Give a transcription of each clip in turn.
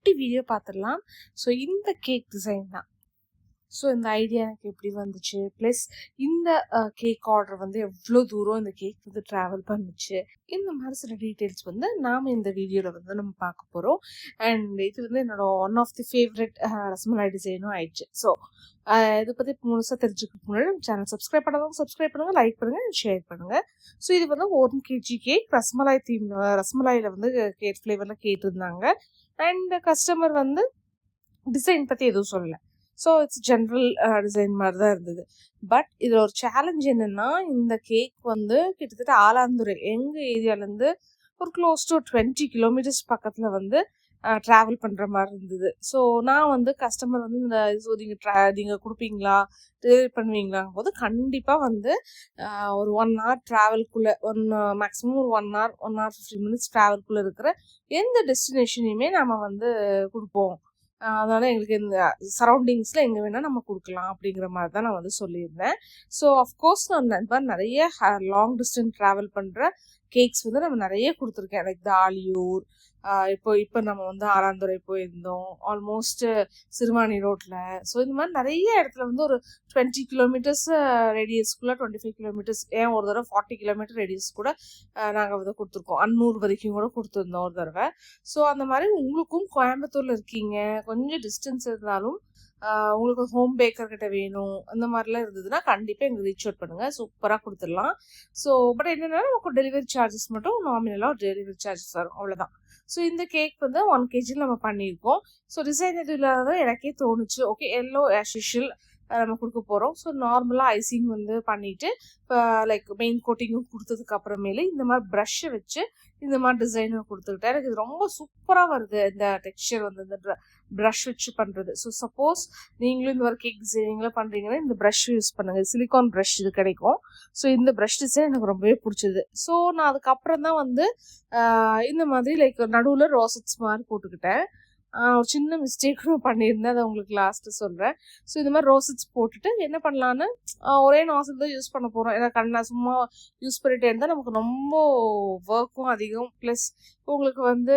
குட்டி வீடியோ பார்த்துடலாம். ஸோ இந்த கேக் டிசைன் தான். ஸோ இந்த ஐடியா எனக்கு எப்படி வந்துச்சு, ப்ளஸ் இந்த கேக் ஆர்டர் வந்து எவ்வளோ தூரம் இந்த கேக் வந்து ட்ராவல் பண்ணுச்சு, இந்த மாதிரி சில டீட்டெயில்ஸ் வந்து நாம் இந்த வீடியோவில் வந்து நம்ம பார்க்க போகிறோம். அண்ட் இது வந்து என்னோட one of the favourite rasmalai டிசைனும் ஆயிடுச்சு. ஸோ இதை பற்றி முழுசாக தெரிஞ்சுக்கிறதுக்கு முன்னாடி நம்ம சேனல் சப்ஸ்கிரைப் பண்ணாதவங்க சப்ஸ்கிரைப் பண்ணுங்கள், லைக் பண்ணுங்கள், ஷேர் பண்ணுங்கள். ஸோ இது வந்து 1 kg கேக் ரசமலாய் தீம், ரசமலாயில் வந்து கேக் ஃப்ளேவரில் கேட்டிருந்தாங்க. அண்ட் கஸ்டமர் வந்து டிசைன் பற்றி எதுவும் சொல்லலை. ஸோ இட்ஸ் ஜென்ரல் டிசைன் மாதிரி தான் இருந்தது. பட் இதில் ஒரு சேலஞ்ச் என்னென்னா, இந்த கேக் வந்து கிட்டத்தட்ட ஆலாந்துறை எங்கள் ஏரியாவிலேருந்து ஒரு க்ளோஸ் டு 20 கிலோமீட்டர்ஸ் பக்கத்தில் வந்து ட்ராவல் பண்ணுற மாதிரி இருந்தது. ஸோ நான் வந்து கஸ்டமர் வந்து இந்த நீங்கள் கொடுப்பீங்களா, டெலிவரி பண்ணுவீங்களாங்கும் போது கண்டிப்பாக வந்து ஒரு 1 hour ட்ராவல்குள்ளே, மேக்ஸிமம் ஒரு 1 hour 15 minutes ட்ராவல்குள்ளே இருக்கிற எந்த டெஸ்டினேஷனையுமே நம்ம வந்து கொடுப்போம். அதனால் எங்களுக்கு இந்த சரௌண்டிங்ஸில் எங்கே வேணால் நம்ம கொடுக்கலாம் அப்படிங்கிற மாதிரி தான் நான் வந்து சொல்லியிருந்தேன். ஸோ அஃப்கோர்ஸ் நான் நிறைய லாங் டிஸ்டன்ஸ் ட்ராவல் பண்ணுற கேக்ஸ் வந்து நம்ம நிறைய கொடுத்துருக்கேன். லைக் தாலியூர், இப்போ நம்ம வந்து ஆலாந்துறை போயிருந்தோம், ஆல்மோஸ்ட் சிறுவாணி ரோட்டில். ஸோ இந்த மாதிரி நிறைய இடத்துல வந்து ஒரு 20 கிலோமீட்டர்ஸ் ரேடியஸ்க்குள்ளே, 25 கிலோமீட்டர்ஸ், ஏன் ஒரு தடவை 40 கிலோமீட்டர் ரேடியஸ் கூட நாங்கள் வந்து கொடுத்துருக்கோம். அன்னூர் வரைக்கும் கூட கொடுத்துருந்தோம் ஒரு தடவை. ஸோ அந்த மாதிரி உங்களுக்கும் கோயம்புத்தூரில் இருக்கீங்க, கொஞ்சம் டிஸ்டன்ஸ் இருந்தாலும் உங்களுக்கு ஹோம் பேக்கர் கிட்ட வேணும், அந்த மாதிரிலாம் இருந்ததுன்னா கண்டிப்பாக எங்களுக்கு ரீச் அவுட் பண்ணுங்கள், சூப்பராக கொடுத்துடலாம். ஸோ பட் என்னென்னா நமக்கு டெலிவரி சார்ஜஸ் மட்டும் நாமினலாக டெலிவரி சார்ஜஸ் வரும், அவ்வளோதான். ஸோ இந்த கேக் வந்து 1 kg நம்ம பண்ணியிருக்கோம். ஸோ டிசைன் எதுவும் இல்லாத எனக்கே தோணுச்சு, ஓகே எல்லோ ஆஸ் யூஷுவல் நம்ம கொடுக்க போகிறோம். ஸோ நார்மலாக ஐசிங் வந்து பண்ணிவிட்டு இப்போ லைக் மெயின் கோட்டிங்கும் கொடுத்ததுக்கு அப்புறமேலே இந்த மாதிரி ப்ரஷ்ஷை வச்சு இந்த மாதிரி டிசைனும் கொடுத்துக்கிட்டேன். எனக்கு இது ரொம்ப சூப்பராக வருது இந்த டெக்ஸ்சர் வந்து இந்த ப்ரஷ் வச்சு பண்ணுறது. ஸோ சப்போஸ் நீங்களும் இந்த மாதிரி கேக் டிசைனிங்லாம் பண்ணுறீங்கன்னா இந்த ப்ரஷ் யூஸ் பண்ணுங்கள், சிலிக்கான் ப்ரஷ் இது கிடைக்கும். ஸோ இந்த ப்ரஷ் டிசைன் எனக்கு ரொம்பவே பிடிச்சது. ஸோ நான் அதுக்கப்புறம் தான் வந்து இந்த மாதிரி லைக் நடுவில் ரோசட்ஸ் மாதிரி போட்டுக்கிட்டேன். ஒரு சின்ன மிஸ்டேக்கும் பண்ணியிருந்தேன், அதை உங்களுக்கு லாஸ்ட்டு சொல்கிறேன். ஸோ இந்த மாதிரி ரோசட்ஸ் போட்டுட்டு என்ன பண்ணலான்னு, ஒரே நாசில் தான் யூஸ் பண்ண போகிறோம். ஏன்னா சும்மா யூஸ் பண்ணிகிட்டே இருந்தால் நமக்கு ரொம்ப ஒர்க்கும் அதிகம், ப்ளஸ் உங்களுக்கு வந்து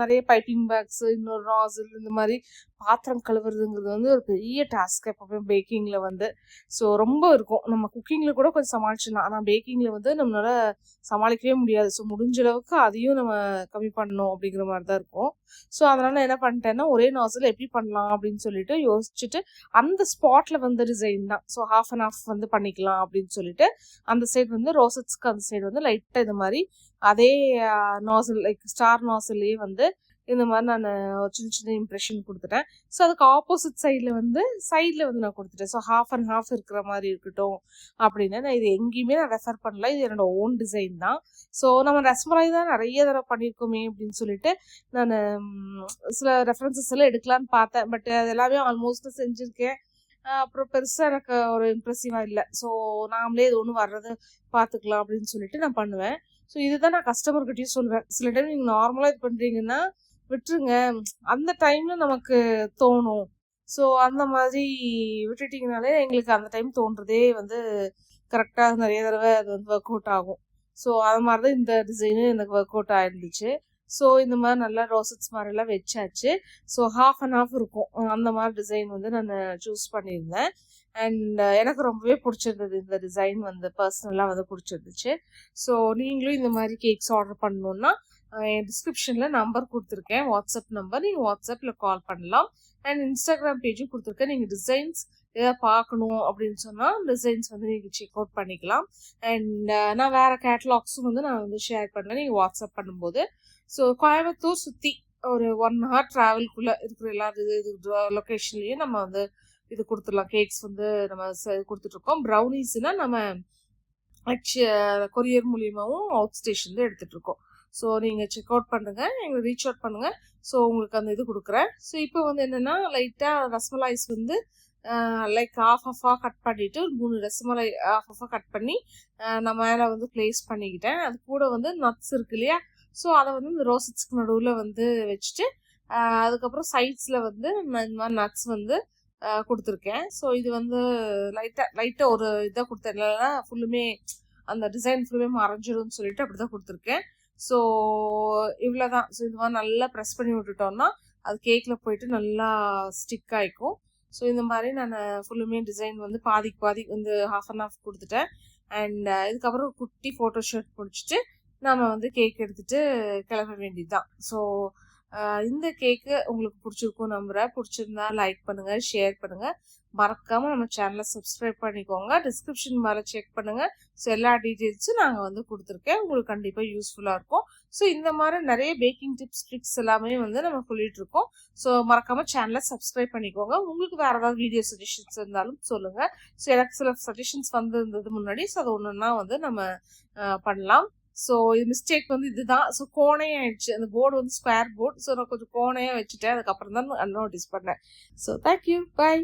நிறைய பைப்பிங் பேக்ஸு, இன்னொரு நாசில், இந்த மாதிரி பாத்திரம் கழுவுறதுங்கிறது வந்து ஒரு பெரிய டாஸ்க் எப்போவுமே பேக்கிங்கில் வந்து. ஸோ ரொம்ப இருக்கும். நம்ம குக்கிங்கில் கூட கொஞ்சம் சமாளிச்சிடலாம், ஆனால் பேக்கிங்கில் வந்து நம்மளால் சமாளிக்கவே முடியாது. ஸோ முடிஞ்ச அளவுக்கு அதையும் நம்ம கம்மி பண்ணணும் அப்படிங்கிற மாதிரி தான் இருக்கும். ஸோ அதனால் என்ன பண்ணிட்டேன்னா, ஒரே நாசில் எப்படி பண்ணலாம் அப்படின்னு சொல்லிட்டு யோசிச்சுட்டு அந்த ஸ்பாட்டில் வந்து டிசைன் தான். ஸோ half and half வந்து பண்ணிக்கலாம் அப்படின்னு சொல்லிட்டு அந்த சைடு வந்து ரோசட்ஸ்க்கு அந்த சைடு வந்து லைட்டாக இந்த மாதிரி அதே நாசில் லைக் ஸ்டார் நாசில்லையே வந்து இந்த மாதிரி நான் ஒரு சின்ன சின்ன இம்ப்ரெஷன் கொடுத்துட்டேன். ஸோ அதுக்கு ஆப்போசிட் சைடில் வந்து நான் கொடுத்துட்டேன். ஸோ half and half இருக்கிற மாதிரி இருக்கட்டும் அப்படின்னு. நான் இது எங்கேயுமே நான் ரெஃபர் பண்ணல, இது என்னோட ஓன் டிசைன் தான். ஸோ நம்ம ரசமலாய் தான் நிறைய தடவை பண்ணியிருக்கோமே அப்படின்னு சொல்லிட்டு நான் சில ரெஃபரன்சஸ் எல்லாம் எடுக்கலான்னு பார்த்தேன். பட் அது எல்லாமே ஆல்மோஸ்ட் செஞ்சுருக்கேன். அப்புறம் பெருசாக எனக்கு ஒரு இம்ப்ரெசிவாக இல்லை. ஸோ நாமளே இது ஒன்று வர்றது பார்த்துக்கலாம் அப்படின்னு சொல்லிட்டு நான் பண்ணுவேன். ஸோ இதுதான் நான் கஸ்டமர்கிட்டையும் சொல்லுவேன். சில டைம் நீங்கள் நார்மலாக இது பண்ணுறீங்கன்னா விட்டுருங்க, அந்த டைமில் நமக்கு தோணும். ஸோ அந்த மாதிரி விட்டுட்டிங்கனாலே எங்களுக்கு அந்த டைம் தோன்றதே வந்து கரெக்டாக நிறைய தடவை அது வந்து ஒர்க் அவுட் ஆகும். ஸோ அது மாதிரி தான் இந்த டிசைனு எனக்கு ஒர்க் அவுட் ஆகிருந்துச்சு. ஸோ இந்த மாதிரி நல்லா ரோசட்ஸ் மாதிரிலாம் வச்சாச்சு. ஸோ half and half இருக்கும், அந்த மாதிரி டிசைன் வந்து நான் சூஸ் பண்ணியிருந்தேன். அண்ட் எனக்கு ரொம்பவே பிடிச்சிருந்தது இந்த டிசைன் வந்து, பர்சனலாக வந்து பிடிச்சிருந்துச்சு. ஸோ நீங்களும் இந்த மாதிரி கேக்ஸ் ஆர்டர் பண்ணணுன்னா என் டிஸ்கிரிப்ஷனில் நம்பர் கொடுத்துருக்கேன், வாட்ஸ்அப் நம்பர், நீங்கள் வாட்ஸ்அப்பில் கால் பண்ணலாம். அண்ட் இன்ஸ்டாகிராம் பேஜும் கொடுத்துருக்கேன். நீங்கள் டிசைன்ஸ் எதாவது பார்க்கணும் அப்படின்னு சொன்னால் டிசைன்ஸ் வந்து நீங்கள் செக் அவுட் பண்ணிக்கலாம். அண்ட் நான் வேறு கேட்லாக்ஸும் வந்து நான் வந்து ஷேர் பண்ணேன் நீங்கள் வாட்ஸ்அப் பண்ணும்போது. ஸோ கோயம்புத்தூர் சுற்றி ஒரு 1 hour ட்ராவல்குள்ளே இருக்கிற எல்லா இது லொக்கேஷன்லேயும் நம்ம வந்து இது கொடுத்துடலாம். கேக்ஸ் வந்து நம்ம கொடுத்துட்ருக்கோம். ப்ரௌனிஸ்னால் நம்ம கொரியர் மூலியமாகவும் அவுட் ஸ்டேஷன்ல எடுத்துகிட்ருக்கோம். ஸோ நீங்கள் செக் அவுட் பண்ணுங்கள், எங்களை ரீச் அவுட் பண்ணுங்கள். ஸோ உங்களுக்கு அந்த இது கொடுக்குறேன். ஸோ இப்போ வந்து என்னென்னா லைட்டாக ரசமலாய்ஸ் வந்து லைக் half கட் பண்ணிவிட்டு 3 ரசமலாய் half கட் பண்ணி நான் மேலே வந்து ப்ளேஸ் பண்ணிக்கிட்டேன். அது கூட வந்து நட்ஸ் இருக்கு இல்லையா, ஸோ அதை வந்து இந்த ரோசட்ஸ்க்கு நடுவில் வந்து வச்சுட்டு அதுக்கப்புறம் சைட்ஸில் வந்து நான் இந்த மாதிரி நட்ஸ் வந்து கொடுத்துருக்கேன். ஸோ இது வந்து லைட்டாக ஒரு இதாக கொடுத்தேன், இல்லைன்னா ஃபுல்லுமே அந்த டிசைன் ஃபுல்லுமே மறைஞ்சிடும்னு சொல்லிட்டு அப்படி தான் கொடுத்துருக்கேன். ஸோ இவ்வளோதான். ஸோ இது மாதிரி நல்லா ப்ரெஸ் பண்ணி விட்டுட்டோம்னா அது கேக்கில் போயிட்டு நல்லா ஸ்டிக் ஆகிக்கும். ஸோ இந்த மாதிரி நான் ஃபுல்லுமே டிசைன் வந்து பாதிக்கு பாதி வந்து ஹாஃப் அண்ட் ஆஃப் கொடுத்துட்டேன். அண்ட் இதுக்கப்புறம் குட்டி ஃபோட்டோ ஷூட் முடிச்சுட்டு நம்ம வந்து கேக் எடுத்துகிட்டு கிளம்ப வேண்டியது தான். ஸோ இந்த கேக்கு உங்களுக்கு பிடிச்சிருக்கும் நம்புகிறேன். பிடிச்சிருந்தா லைக் பண்ணுங்கள், ஷேர் பண்ணுங்கள். மறக்காமல் நம்ம சேனலை சப்ஸ்கிரைப் பண்ணிக்கோங்க. டிஸ்கிரிப்ஷன் மேலே செக் பண்ணுங்கள். ஸோ எல்லா டீட்டெயில்ஸும் நாங்கள் வந்து கொடுத்துருக்கேன். உங்களுக்கு கண்டிப்பாக யூஸ்ஃபுல்லாக இருக்கும். ஸோ இந்த மாதிரி நிறைய பேக்கிங் டிப்ஸ் ட்ரிக்ஸ் எல்லாமே வந்து நம்ம சொல்லிட்டு இருக்கோம். ஸோ மறக்காமல் சேனலை சப்ஸ்கிரைப் பண்ணிக்கோங்க. உங்களுக்கு வேறு ஏதாவது வீடியோ சஜஷன்ஸ் இருந்தாலும் சொல்லுங்கள். ஸோ எனக்கு சில சஜஷன்ஸ் வந்திருந்தது முன்னாடி. ஸோ அது ஒன்றுன்னா வந்து நம்ம பண்ணலாம். ஸோ இது மிஸ்டேக் வந்து இதுதான். ஸோ கோணையாக ஆயிடுச்சு. அந்த போர்டு வந்து ஸ்கொயர் போர்டு. ஸோ நான் கொஞ்சம் கோணையாக வச்சுட்டேன். அதுக்கப்புறம் தான் நோட்டீஸ் பண்ணேன். So thank you, by.